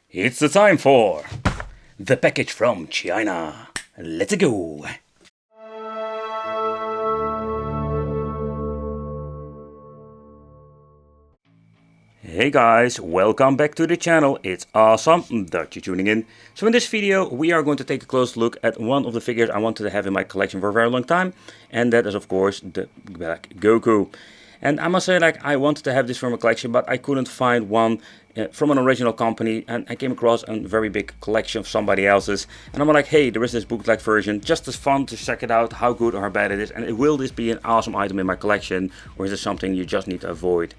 It's the time for the package from China. Let's go! Hey guys, welcome back to the channel. It's awesome that you're tuning in. So in this video we are going to take a close look at one of the figures I wanted to have in my collection for a very long time, and that is of course the Black Goku. And I must say, like, I wanted to have this for my collection, but I couldn't find one from an original company, and I came across a very big collection of somebody else's, and I'm like, hey, there is this bootleg version, just as fun to check it out, how good or how bad it is, and will this be an awesome item in my collection, or is it something you just need to avoid?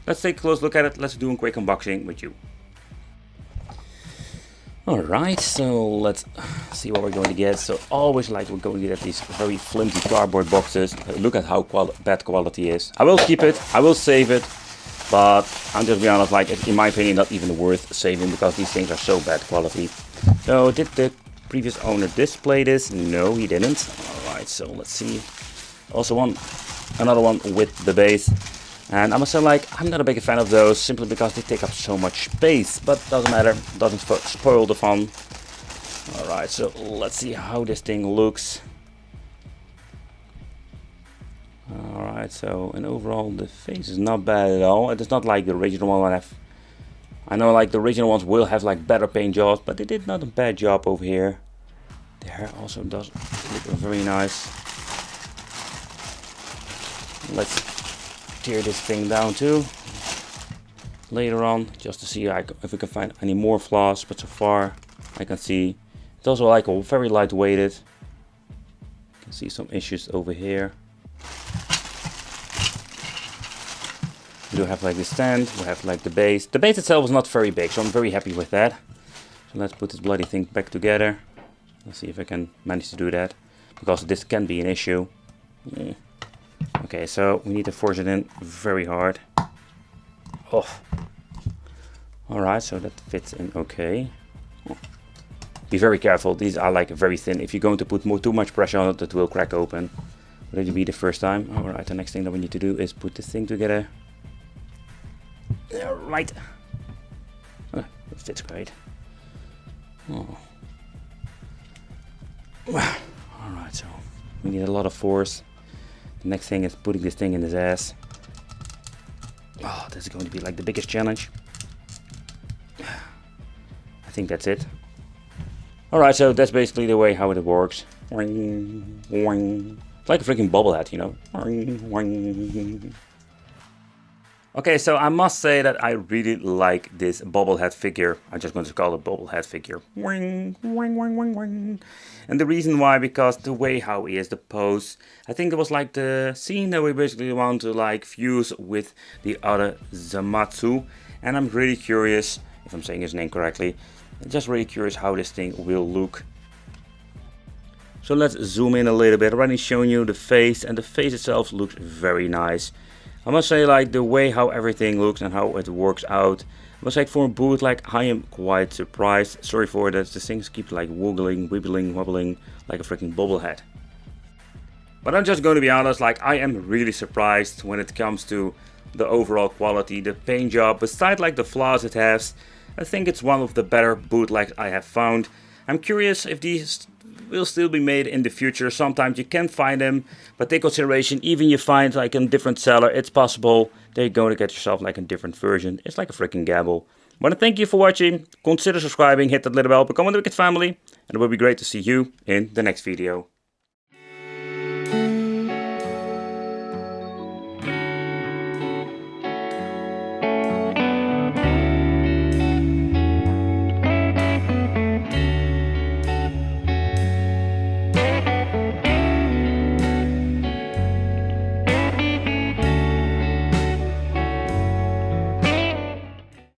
Let's take a close look at it. Let's do a quick unboxing with you. Alright, so let's see what we're going to get. So always like we're going to get these very flimsy cardboard boxes. Look at how bad quality is. I will keep it, I will save it, but I'm just be honest, like, in my opinion, not even worth saving because these things are so bad quality. So did the previous owner display this? No, he didn't. Alright, so let's see. Also another one with the base. And I must say, like, I'm not a big fan of those simply because they take up so much space, but doesn't matter, doesn't spoil the fun. Alright, so let's see how this thing looks. Alright, so and overall the face is not bad at all. It is not like the original one I have. I know, like, the original ones will have like better paint jobs, but they did not a bad job over here. The hair also does look very nice. Let's tear this thing down too later on, just to see if we can find any more flaws, but so far I can see it's also like a very lightweighted. You can see some issues over here. We do have like the stand, we have like the base. The base itself is not very big, so I'm very happy with that. So let's put this bloody thing back together. Let's see if I can manage to do that, because this can be an issue. Okay, so we need to force it in very hard. Oh. Alright, so that fits in okay. Be very careful, these are like very thin. If you're going to put too much pressure on it, it will crack open. Will it be the first time? Alright, the next thing that we need to do is put this thing together. Alright. Oh, it fits great. Oh. Alright, so we need a lot of force. The next thing is putting this thing in his ass. Oh, this is going to be like the biggest challenge. I think that's it. Alright, so that's basically the way how it works. It's like a freaking bobblehead, you know. Okay, so I must say that I really like this bobblehead figure. I'm just going to call it bobblehead figure. And the reason why, because the way how he is, the pose, I think it was like the scene that we basically want to like fuse with the other Zamatsu. And I'm really curious, if I'm saying his name correctly, I'm just really curious how this thing will look. So let's zoom in a little bit. I've already shown you the face, and the face itself looks very nice. I must say, like, the way how everything looks and how it works out, I must say, for a boot, like, I am quite surprised. Sorry for that, the things keep like wiggling, wobbling like a freaking bobblehead. But I'm just going to be honest, like, I am really surprised when it comes to the overall quality, the paint job. Besides like the flaws it has, I think it's one of the better bootlegs I have found. I'm curious if these will still be made in the future. Sometimes you can find them, but take consideration, even you find like a different seller, it's possible they're going to get yourself like a different version. It's like a freaking gamble. I want to thank you for watching. Consider subscribing, hit that little bell, become one of the Wicked family, and it will be great to see you in the next video.